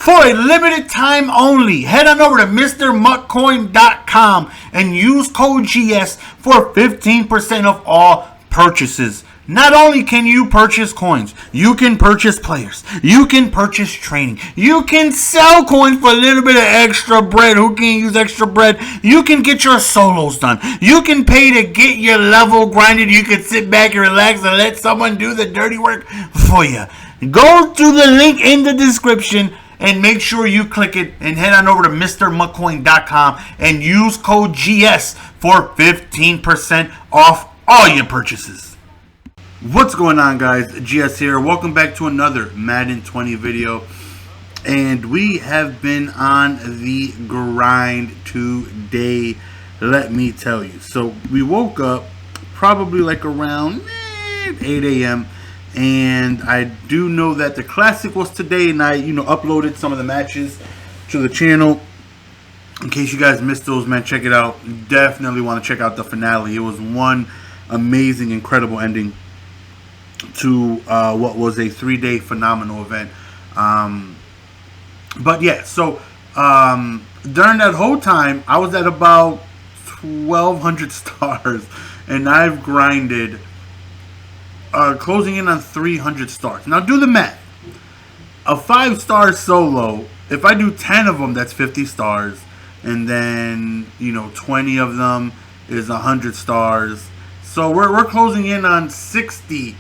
For a limited time only, head on over to MrMuckCoin.com and use code GS for 15% of all purchases. Not only can you purchase coins, you can purchase players, you can purchase training, you can sell coins for a little bit of extra bread. Who can use extra bread? You can get your solos done. You can pay to get your level grinded. You can sit back and relax and let someone do the dirty work for you. Go to the link in the description and make sure you click it and head on over to MrMuckCoin.com and use code GS for 15% off all your purchases. What's going on, guys? GS here. Welcome back to another Madden 20 video. And we have been on the grind today, let me tell you. So we woke up probably like around 8 a.m. And I do know that the Classic was today, and I, uploaded some of the matches to the channel. In case you guys missed those, man, check it out. Definitely want to check out the finale. It was one amazing, incredible ending to what was a 3-day phenomenal event. But yeah, so during that whole time, I was at about 1,200 stars, and I've grinded closing in on 300 stars. Now do the math. A 5-star solo, if I do 10 of them, that's 50 stars, and then 20 of them is 100 stars. So we're closing in on 60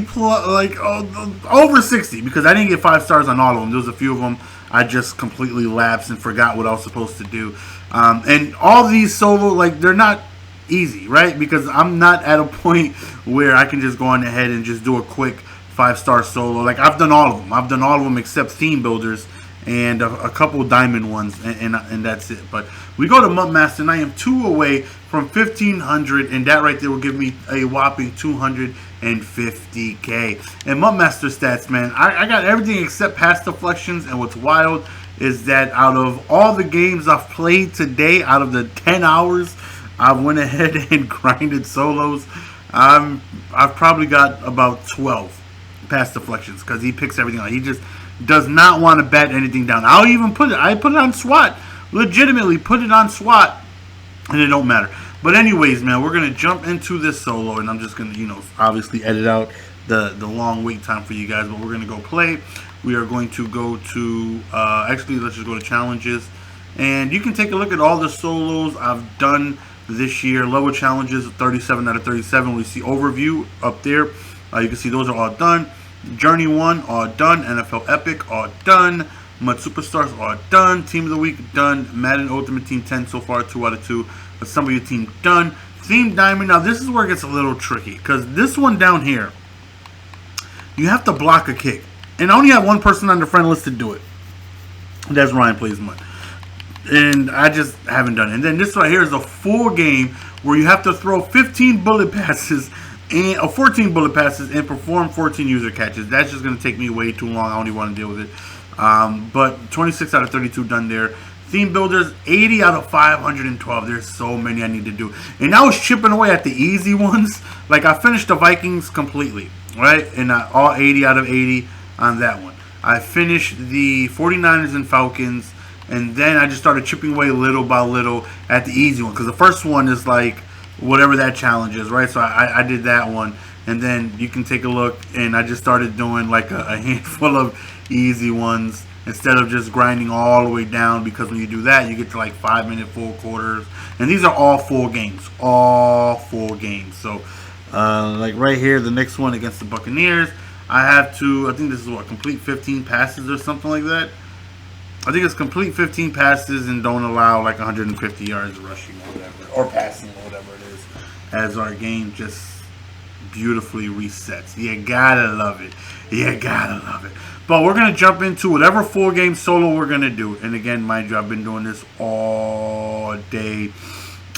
plus, like over 60, because I didn't get 5 stars on all of them. There was a few of them I just completely lapsed and forgot what I was supposed to do. And all these solo, like, they're not easy, right? Because I'm not at a point where I can just go on ahead and just do a quick 5-star solo. Like, I've done all of them. I've done all of them except theme builders and a couple diamond ones, and that's it. But we go to Mudmaster, and I am 2 away from 1,500, and that right there will give me a whopping 250k. And Mudmaster stats, man, I got everything except pass deflections. And what's wild is that out of all the games I've played today, out of the 10 hours I went ahead and grinded solos, I've probably got about 12 pass deflections, because he picks everything out. He just does not want to bat anything down. I'll even put it on SWAT. Legitimately put it on SWAT, and it don't matter. But anyways, man, we're going to jump into this solo, and I'm just going to, obviously edit out the long wait time for you guys, but we're going to go play. We are going to go to, actually, let's just go to challenges. And you can take a look at all the solos I've done this year. Level challenges, 37 out of 37. We see overview up there. You can see those are all done. Journey 1, all done. NFL Epic, all done. Mud Superstars, all done. Team of the Week, done. Madden Ultimate Team 10 so far, 2 out of 2. Assemble your team, done. Theme Diamond, now this is where it gets a little tricky, because this one down here, you have to block a kick. And I only have one person on the friend list to do it. That's Ryan Plays Mud. And I just haven't done it. And then this right here is a full game where you have to throw 15 bullet passes and 14 bullet passes and perform 14 user catches. That's just going to take me way too long. I don't even want to deal with it. But 26 out of 32 done there. Theme builders, 80 out of 512. There's so many I need to do. And I was chipping away at the easy ones. Like, I finished the Vikings completely, right? And all 80 out of 80 on that one. I finished the 49ers and Falcons. And then I just started chipping away little by little at the easy one. Because the first one is like whatever that challenge is, right? So I did that one. And then you can take a look. And I just started doing like a handful of easy ones, instead of just grinding all the way down. Because when you do that, you get to like 5-minute full quarters. And these are all full games. All full games. So like right here, the next one against the Buccaneers, I have to, I think this is what, complete 15 passes or something like that. I think it's complete 15 passes and don't allow like 150 yards rushing or whatever, or passing or whatever it is, as our game just beautifully resets. You gotta love it. You gotta love it. But we're gonna jump into whatever full game solo we're gonna do. And again, mind you, I've been doing this all day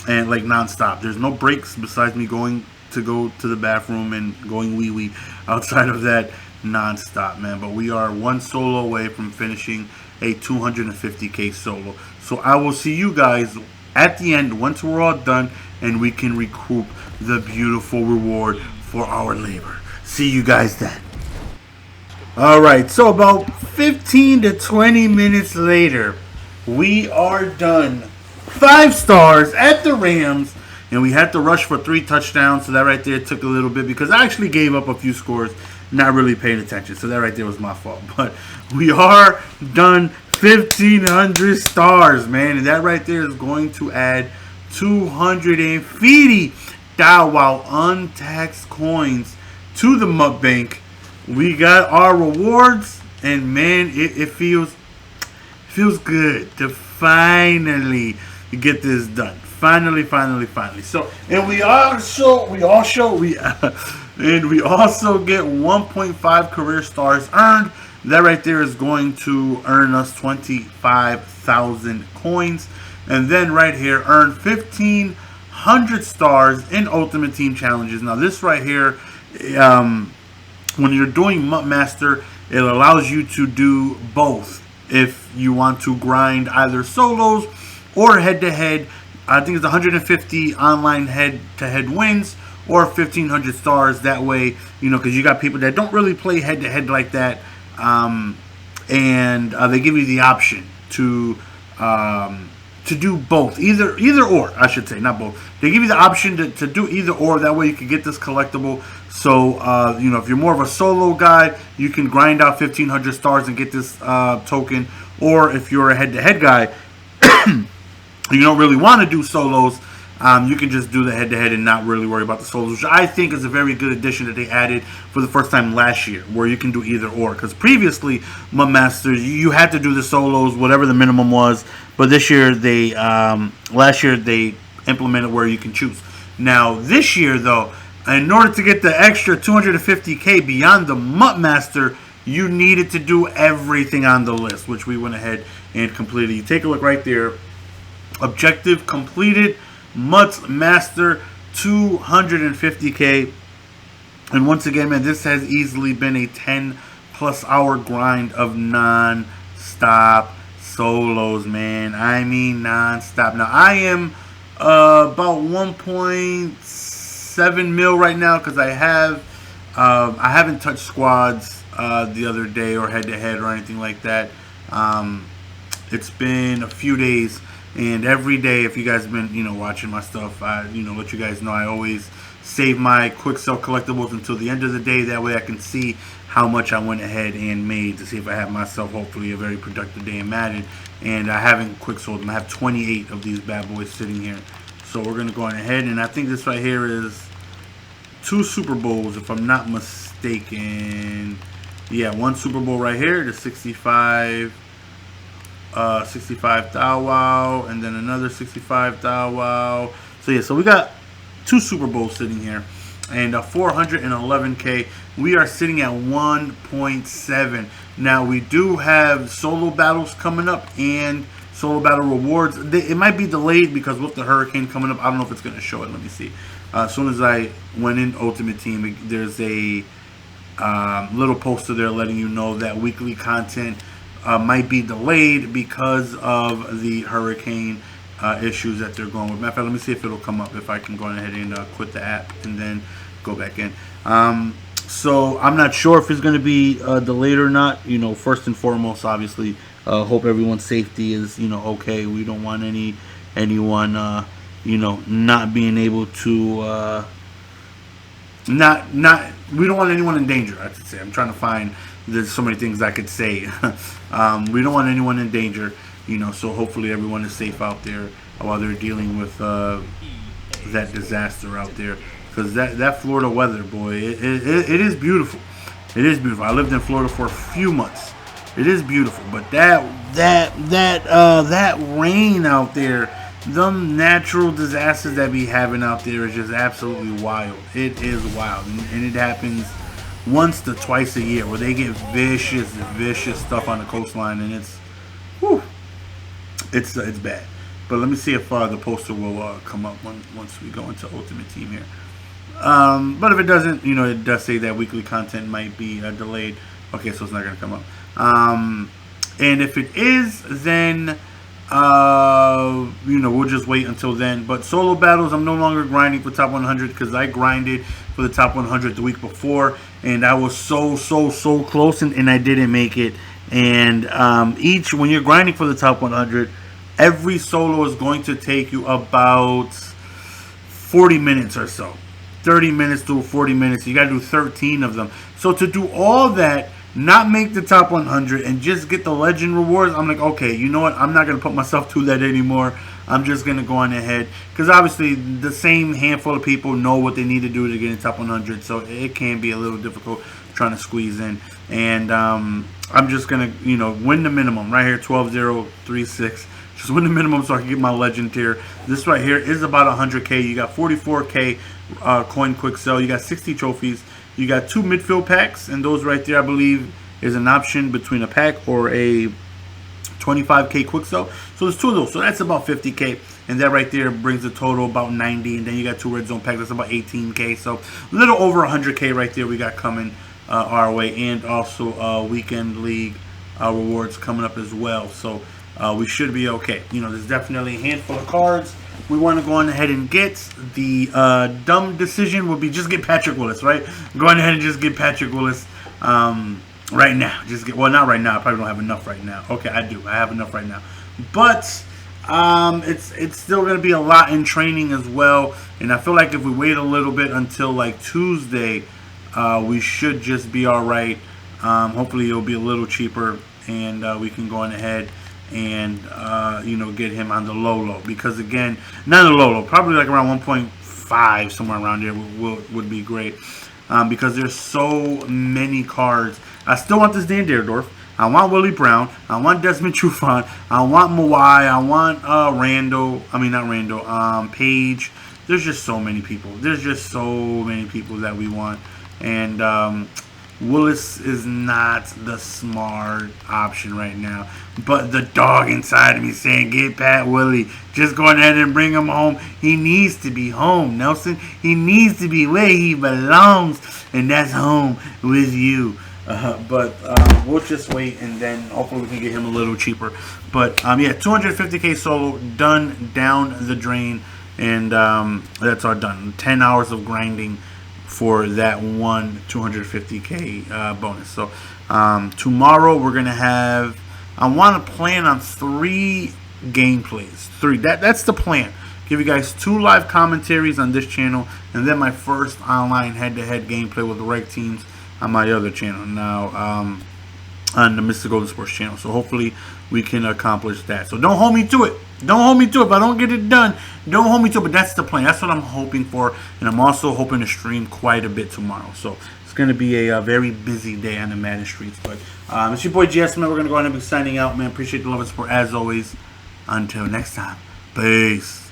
and like nonstop. There's no breaks besides me going to the bathroom and going wee-wee. Outside of that, nonstop, man. But we are one solo away from finishing a 250k solo. So I will see you guys at the end once we're all done and we can recoup the beautiful reward for our labor. See you guys then. All right, so about 15 to 20 minutes later, we are done. 5 stars at the Rams, and we had to rush for 3 touchdowns. So that right there took a little bit because I actually gave up a few scores, not really paying attention. So that right there was my fault. But we are done. 1,500 stars, man, and that right there is going to add 250 wow untaxed coins to the Mutt Bank. We got our rewards, and man, it feels good to finally get this done. Finally. So, and we also and we also get 1.5 career stars earned. That right there is going to earn us 25,000 coins, and then right here earn 1,500 stars in Ultimate Team challenges. Now this right here. When you're doing Mutt Master, it allows you to do both. If you want to grind either solos or head-to-head, I think it's 150 online head-to-head wins or 1,500 stars. That way, because you got people that don't really play head-to-head like that, and they give you the option to do both, either or, I should say, not both. They give you the option to do either or. That way you can get this collectible. So, if you're more of a solo guy, you can grind out 1,500 stars and get this token. Or if you're a head-to-head guy, you don't really want to do solos, you can just do the head-to-head and not really worry about the solos, which I think is a very good addition that they added for the first time last year, where you can do either or. Because previously, Mutt Masters, you had to do the solos, whatever the minimum was. But this year, last year, they implemented where you can choose. Now, this year, though, in order to get the extra 250K beyond the Mutt Master, you needed to do everything on the list, which we went ahead and completed. You take a look right there. Objective completed. Mutt Master 250K. And once again, man, this has easily been a 10+ hour grind of non-stop solos, man. I mean non-stop. Now, I am about 1.7 mil right now because I haven't touched squads the other day or head-to-head or anything like that. It's been a few days. And every day, if you guys have been, watching my stuff, I, let you guys know I always save my quick sell collectibles until the end of the day. That way I can see how much I went ahead and made to see if I have myself, hopefully, a very productive day in Madden. And I haven't quick sold them. I have 28 of these bad boys sitting here. So we're going to go on ahead. And I think this right here is 2 Super Bowls, if I'm not mistaken. Yeah, 1 Super Bowl right here, the 65 Thou Wow, and then another 65 Thou Wow. So yeah, so we got 2 Super Bowls sitting here, and 411K. We are sitting at 1.7. Now we do have solo battles coming up and solo battle rewards. It might be delayed because with the hurricane coming up, I don't know if it's going to show it. Let me see. As soon as I went in Ultimate Team, there's a little poster there letting you know that weekly content might be delayed because of the hurricane issues that they're going with. Matter of fact, let me see if it'll come up, if I can go ahead and quit the app and then go back in. So I'm not sure if it's going to be delayed or not. First and foremost, obviously, hope everyone's safety is okay. We don't want anyone not being able to we don't want anyone in danger, I should say. I'm trying to find, there's so many things I could say. We don't want anyone in danger, so hopefully everyone is safe out there while they're dealing with that disaster out there. Because that Florida weather, boy, it is beautiful. It is beautiful. I lived in Florida for a few months. It is beautiful, but that rain out there, them natural disasters that be having out there is just absolutely wild. It is wild, and it happens once to twice a year where they get vicious stuff on the coastline, and it's bad. But let me see if the poster will come up once we go into Ultimate Team here. But if it doesn't, it does say that weekly content might be delayed. Okay, so it's not going to come up. And if it is, then we'll just wait until then. But solo battles, I'm no longer grinding for top 100 because I grinded for the top 100 the week before, and I was so close, and I didn't make it. And when you're grinding for the top 100, every solo is going to take you about 40 minutes or so. 30 minutes to 40 minutes. You got to do 13 of them. So to do all that, not make the top 100, and just get the legend rewards, I'm like, okay, you know what? I'm not going to put myself through that anymore. I'm just going to go on ahead. Because obviously the same handful of people know what they need to do to get in top 100. So it can be a little difficult trying to squeeze in. And I'm just going to, win the minimum right here, 12-0-3-6. Just win the minimum so I can get my legend tier. This right here is about 100K. You got 44K coin quick sell. You got 60 trophies. You got 2 midfield packs, and those right there, I believe, is an option between a pack or a 25K quick sell. So there's 2 of those. So that's about 50K, and that right there brings the total about 90. And then you got 2 red zone packs. That's about 18K. So a little over 100K right there we got coming our way, and also weekend league rewards coming up as well. So we should be okay. There's definitely a handful of cards we want to go on ahead and get. The dumb decision would be just get Patrick Willis, right? Go on ahead and just get Patrick Willis right now. Not right now. I probably don't have enough right now. Okay, I do. I have enough right now. But it's still going to be a lot in training as well. And I feel like if we wait a little bit until like Tuesday, we should just be all right. Hopefully it'll be a little cheaper, and we can go on ahead and get him on the low, because again, not the low, probably like around 1.5, somewhere around there would be great, because there's so many cards. I still want this Dan Dierdorf. I want Willie Brown. I want Desmond Trufant. I want Mawai. I want Page. There's just so many people. There's just so many people that we want, and Willis is not the smart option right now. But the dog inside of me saying, get Pat Willie. Just go ahead and bring him home. He needs to be home, Nelson. He needs to be where he belongs. And that's home with you. But we'll just wait, and then hopefully we can get him a little cheaper. But, 250K solo done down the drain. And that's all done. 10 hours of grinding for that one 250K bonus. So tomorrow we're gonna have, I want to plan on 3 gameplays. 3. That's the plan. Give you guys 2 live commentaries on this channel, and then my first online head-to-head gameplay with the reg teams on my other channel now, on the Mr. Golden Sports channel. So hopefully we can accomplish that. So don't hold me to it. Don't hold me to it. If I don't get it done, don't hold me to it. But that's the plan. That's what I'm hoping for. And I'm also hoping to stream quite a bit tomorrow. So it's going to be a very busy day on the Madden streets. But it's your boy GS, man. We're going to go ahead and be signing out, man. Appreciate the love and support as always. Until next time. Peace.